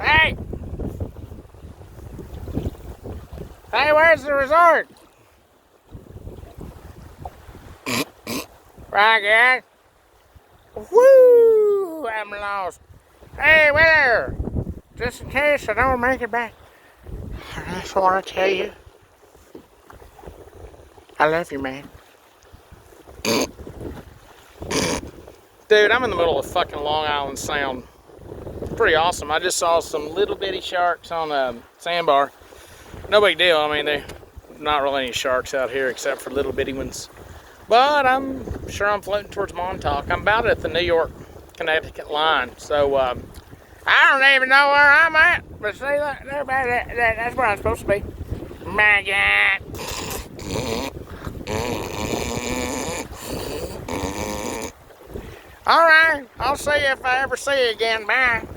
Hey! Hey, where's the resort? Right, guys. Woo! I'm lost. Hey, where? Just in case I don't make it back, I just want to tell you, I love you, man. Dude, I'm in the middle of fucking Long Island Sound. It's pretty awesome. I just saw some little bitty sharks on a sandbar. No big deal. I mean, there's not really any sharks out here except for little bitty ones. But I'm sure I'm floating towards Montauk. I'm about at the New York, Connecticut line. So, I don't even know where I'm at. But see, look, that's where I'm supposed to be. My God. All right, I'll see you if I ever see you again. Bye.